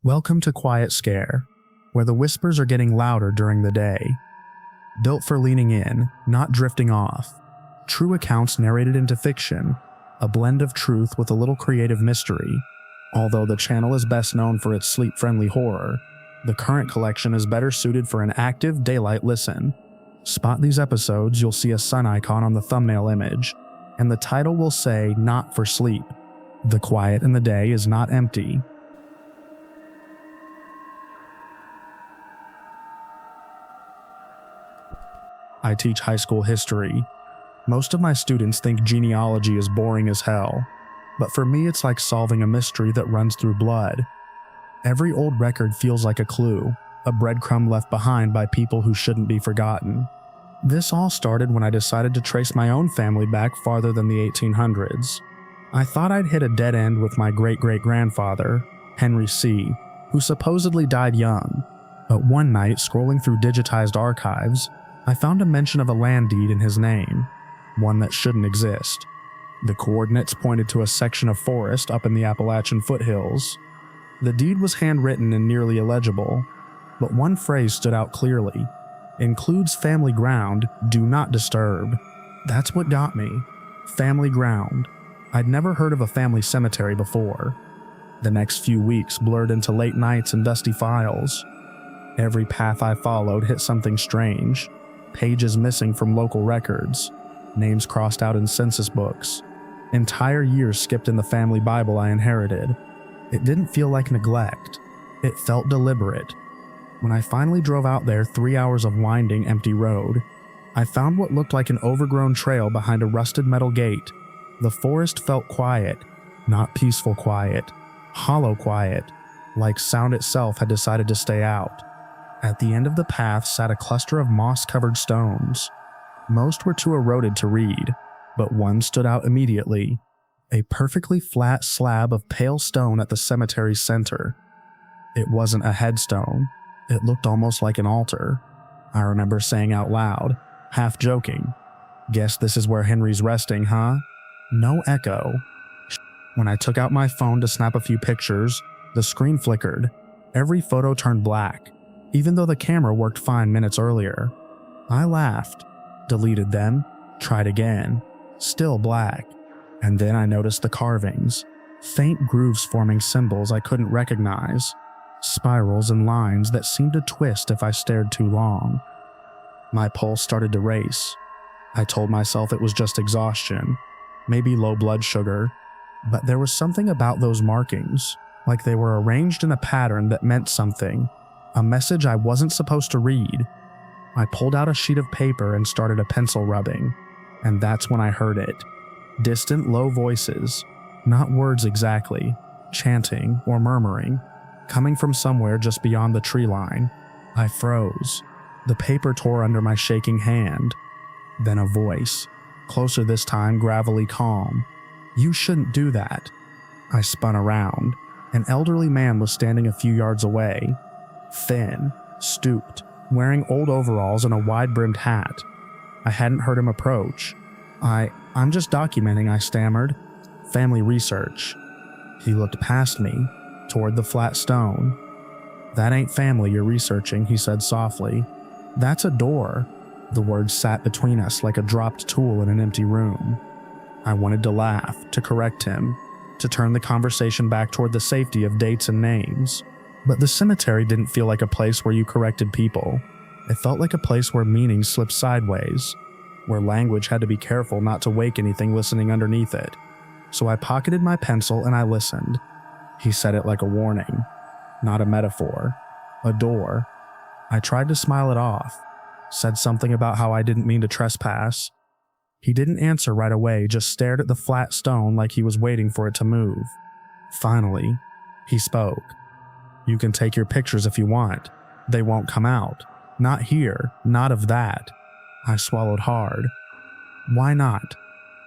Welcome to Quiet Scare, where the whispers are getting louder during the day. Built for leaning in, not drifting off. True accounts narrated into fiction, a blend of truth with a little creative mystery. Although the channel is best known for its sleep-friendly horror, the current collection is better suited for an active daylight listen. Spot these episodes, you'll see a sun icon on the thumbnail image, and the title will say "Not for Sleep." The quiet in the day is not empty. I teach high school history. Most of my students think genealogy is boring as hell, but for me it's like solving a mystery that runs through blood. Every old record feels like a clue, a breadcrumb left behind by people who shouldn't be forgotten. This all started when I decided to trace my own family back farther than the 1800s. I thought I'd hit a dead end with my great-great-grandfather, Henry C., who supposedly died young, but one night scrolling through digitized archives, I found a mention of a land deed in his name, one that shouldn't exist. The coordinates pointed to a section of forest up in the Appalachian foothills. The deed was handwritten and nearly illegible, but one phrase stood out clearly. Includes family ground, do not disturb. That's what got me. Family ground. I'd never heard of a family cemetery before. The next few weeks blurred into late nights and dusty files. Every path I followed hit something strange. Pages missing from local records, names crossed out in census books, entire years skipped in the family Bible I inherited. It didn't feel like neglect, it felt deliberate. When I finally drove out there 3 hours of winding, empty road, I found what looked like an overgrown trail behind a rusted metal gate. The forest felt quiet, not peaceful quiet, hollow quiet, like sound itself had decided to stay out. At the end of the path sat a cluster of moss-covered stones. Most were too eroded to read, but one stood out immediately. A perfectly flat slab of pale stone at the cemetery's center. It wasn't a headstone. It looked almost like an altar. I remember saying out loud, half joking, "Guess this is where Henry's resting, huh?" No echo. When I took out my phone to snap a few pictures, the screen flickered. Every photo turned black, even though the camera worked fine minutes earlier. I laughed, deleted them, tried again, still black. And then I noticed the carvings, faint grooves forming symbols I couldn't recognize, spirals and lines that seemed to twist if I stared too long. My pulse started to race. I told myself it was just exhaustion, maybe low blood sugar, but there was something about those markings, like they were arranged in a pattern that meant something. A message I wasn't supposed to read. I pulled out a sheet of paper and started a pencil rubbing, and that's when I heard it. Distant, low voices, not words exactly, chanting or murmuring, coming from somewhere just beyond the tree line. I froze. The paper tore under my shaking hand. Then a voice, closer this time, gravelly calm. "You shouldn't do that." I spun around. An elderly man was standing a few yards away. Thin, stooped, wearing old overalls and a wide-brimmed hat. I hadn't heard him approach. I'm just documenting," I stammered. "Family research." He looked past me, toward the flat stone. "That ain't family you're researching," he said softly. "That's a door." The words sat between us like a dropped tool in an empty room. I wanted to laugh, to correct him, to turn the conversation back toward the safety of dates and names. But the cemetery didn't feel like a place where you corrected people. It felt like a place where meaning slipped sideways, where language had to be careful not to wake anything listening underneath it. So I pocketed my pencil and I listened. He said it like a warning, not a metaphor. A door. I tried to smile it off, said something about how I didn't mean to trespass. He didn't answer right away, just stared at the flat stone like he was waiting for it to move. Finally, he spoke. "You can take your pictures if you want. They won't come out. Not here, not of that." I swallowed hard. "Why not?"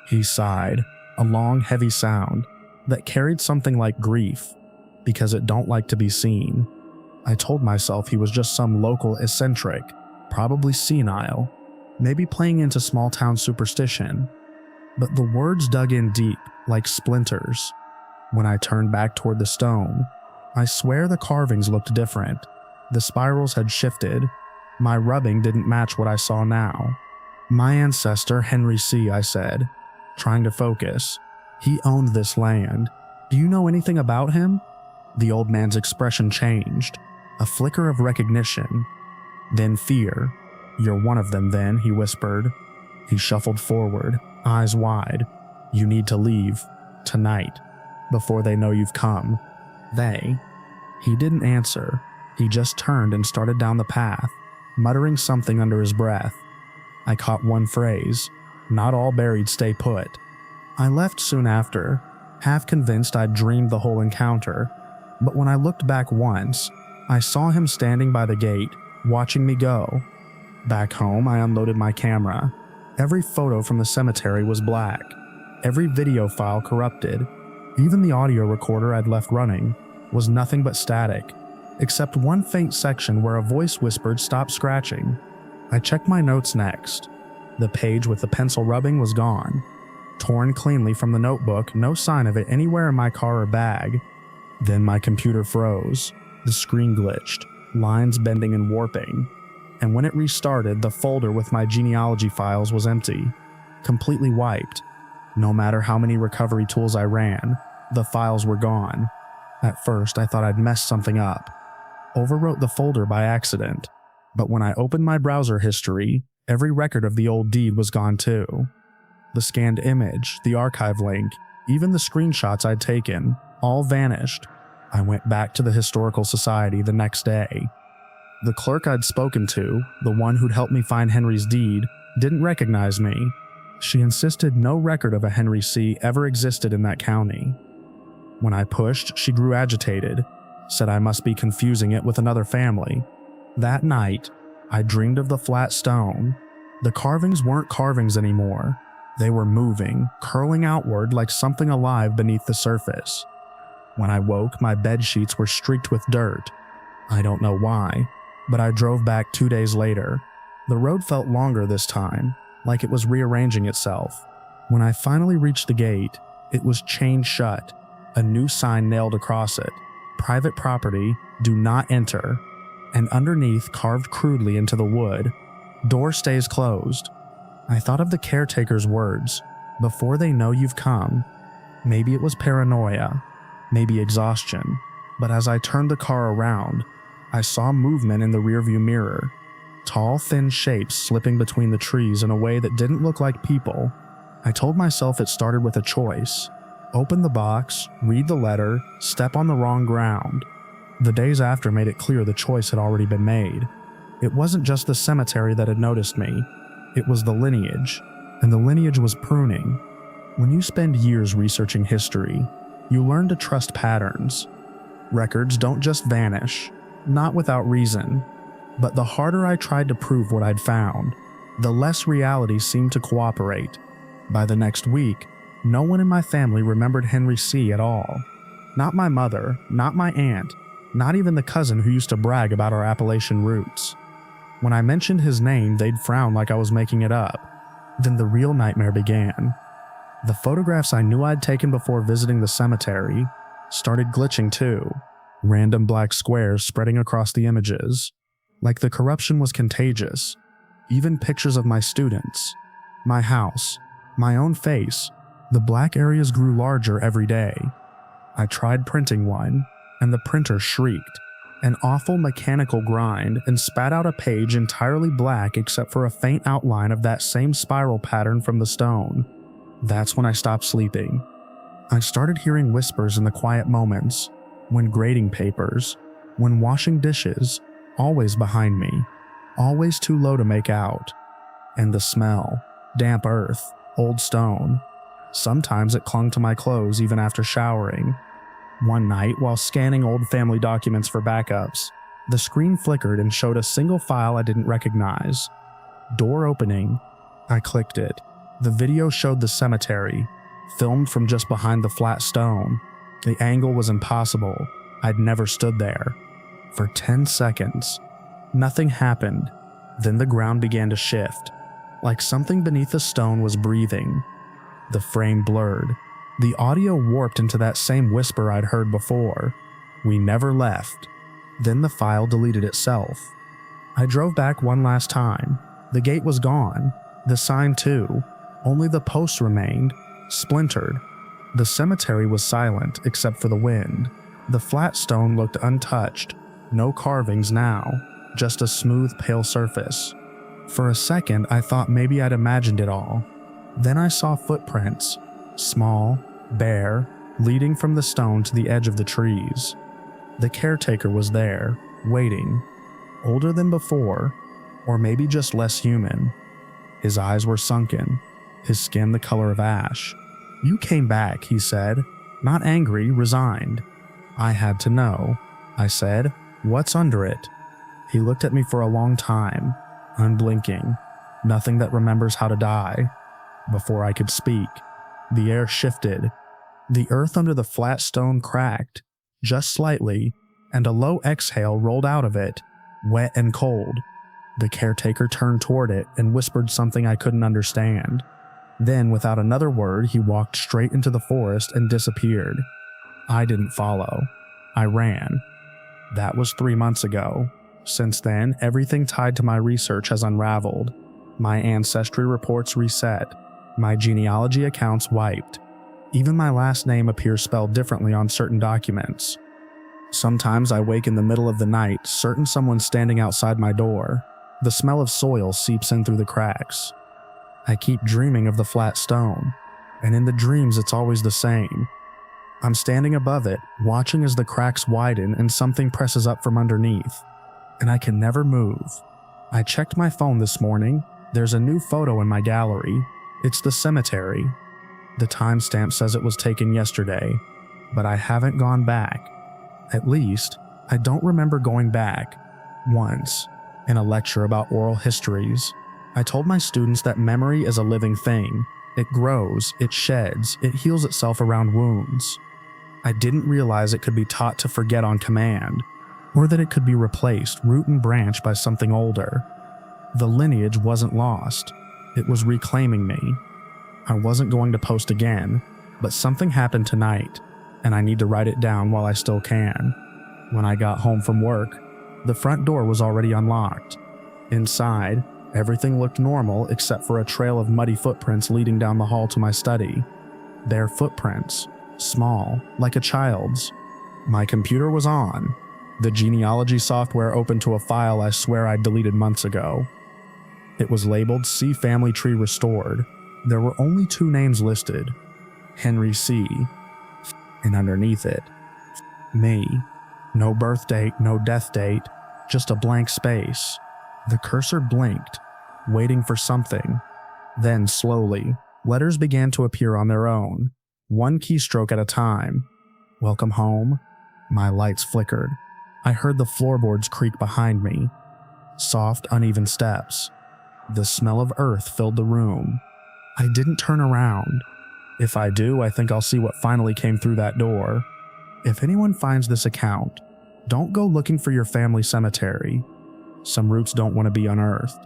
He sighed, a long, heavy sound that carried something like grief. "Because it don't like to be seen." I told myself he was just some local eccentric, probably senile, maybe playing into small-town superstition. But the words dug in deep, like splinters. When I turned back toward the stone, I swear the carvings looked different. The spirals had shifted. My rubbing didn't match what I saw now. My ancestor, Henry C., I said, trying to focus. He owned this land. Do you know anything about him? The old man's expression changed. A flicker of recognition. Then fear. You're one of them then, he whispered. He shuffled forward, eyes wide. You need to leave. Tonight. Before they know you've come. They. He didn't answer. He just turned and started down the path, muttering something under his breath. I caught one phrase. Not all buried stay put. I left soon after, half convinced I'd dreamed the whole encounter. But when I looked back once, I saw him standing by the gate, watching me go. Back home, I unloaded my camera. Every photo from the cemetery was black. Every video file corrupted. Even the audio recorder I'd left running was nothing but static, except one faint section where a voice whispered, "Stop scratching." I checked my notes next. The page with the pencil rubbing was gone. Torn cleanly from the notebook, no sign of it anywhere in my car or bag. Then my computer froze. The screen glitched, lines bending and warping. And when it restarted, the folder with my genealogy files was empty, completely wiped. No matter how many recovery tools I ran, the files were gone. At first, I thought I'd messed something up. Overwrote the folder by accident. But when I opened my browser history, every record of the old deed was gone too. The scanned image, the archive link, even the screenshots I'd taken, all vanished. I went back to the Historical Society the next day. The clerk I'd spoken to, the one who'd helped me find Henry's deed, didn't recognize me. She insisted no record of a Henry C. ever existed in that county. When I pushed, she grew agitated, said I must be confusing it with another family. That night, I dreamed of the flat stone. The carvings weren't carvings anymore. They were moving, curling outward like something alive beneath the surface. When I woke, my bed sheets were streaked with dirt. I don't know why, but I drove back 2 days later. The road felt longer this time, like it was rearranging itself. When I finally reached the gate, it was chained shut, a new sign nailed across it. Private property, do not enter. And underneath, carved crudely into the wood, door stays closed. I thought of the caretaker's words, before they know you've come. Maybe it was paranoia, maybe exhaustion, but as I turned the car around, I saw movement in the rearview mirror. Tall, thin shapes slipping between the trees in a way that didn't look like people. I told myself it started with a choice. Open the box, read the letter, step on the wrong ground. The days after made it clear the choice had already been made. It wasn't just the cemetery that had noticed me. It was the lineage, and the lineage was pruning. When you spend years researching history, you learn to trust patterns. Records don't just vanish, not without reason. But the harder I tried to prove what I'd found, the less reality seemed to cooperate. By the next week, no one in my family remembered Henry C. at all. Not my mother, not my aunt, not even the cousin who used to brag about our Appalachian roots. When I mentioned his name, they'd frown like I was making it up. Then the real nightmare began. The photographs I knew I'd taken before visiting the cemetery started glitching too, random black squares spreading across the images. Like the corruption was contagious. Even pictures of my students, my house, my own face, the black areas grew larger every day. I tried printing one, and the printer shrieked, an awful mechanical grind, and spat out a page entirely black except for a faint outline of that same spiral pattern from the stone. That's when I stopped sleeping. I started hearing whispers in the quiet moments, when grading papers, when washing dishes, always behind me, always too low to make out. And the smell, damp earth, old stone. Sometimes it clung to my clothes even after showering. One night, while scanning old family documents for backups, the screen flickered and showed a single file I didn't recognize. Door opening. I clicked it. The video showed the cemetery, filmed from just behind the flat stone. The angle was impossible. I'd never stood there. For 10 seconds, nothing happened. Then the ground began to shift, like something beneath the stone was breathing. The frame blurred. The audio warped into that same whisper I'd heard before. We never left. Then the file deleted itself. I drove back one last time. The gate was gone. The sign too. Only the posts remained, splintered. The cemetery was silent except for the wind. The flat stone looked untouched. No carvings now, just a smooth, pale surface. For a second, I thought maybe I'd imagined it all. Then I saw footprints, small, bare, leading from the stone to the edge of the trees. The caretaker was there, waiting, older than before, or maybe just less human. His eyes were sunken, his skin the color of ash. "You came back," he said, not angry, resigned. "I had to know," I said. "What's under it?" He looked at me for a long time, unblinking, nothing that remembers how to die. Before I could speak, the air shifted. The earth under the flat stone cracked, just slightly, and a low exhale rolled out of it, wet and cold. The caretaker turned toward it and whispered something I couldn't understand. Then, without another word, he walked straight into the forest and disappeared. I didn't follow. I ran. That was 3 months ago. Since then, everything tied to my research has unraveled. My ancestry reports reset. My genealogy accounts wiped. Even my last name appears spelled differently on certain documents. Sometimes I wake in the middle of the night, certain someone's standing outside my door. The smell of soil seeps in through the cracks. I keep dreaming of the flat stone, and in the dreams it's always the same. I'm standing above it, watching as the cracks widen and something presses up from underneath, and I can never move. I checked my phone this morning. There's a new photo in my gallery. It's the cemetery. The timestamp says it was taken yesterday, but I haven't gone back. At least, I don't remember going back. Once, in a lecture about oral histories, I told my students that memory is a living thing. It grows, it sheds, it heals itself around wounds. I didn't realize it could be taught to forget on command, or that it could be replaced root and branch by something older. The lineage wasn't lost. It was reclaiming me. I wasn't going to post again, but something happened tonight, and I need to write it down while I still can. When I got home from work, the front door was already unlocked. Inside, everything looked normal except for a trail of muddy footprints leading down the hall to my study. Bare footprints, small, like a child's. My computer was on. The genealogy software opened to a file I swear I'd deleted months ago. It was labeled C Family Tree Restored. There were only 2 names listed, Henry C, and underneath it, me. No birth date, no death date, just a blank space. The cursor blinked, waiting for something. Then, slowly, letters began to appear on their own, one keystroke at a time. Welcome home. My lights flickered. I heard the floorboards creak behind me. Soft, uneven steps. The smell of earth filled the room. I didn't turn around. If I do, I think I'll see what finally came through that door. If anyone finds this account, don't go looking for your family cemetery. Some roots don't want to be unearthed.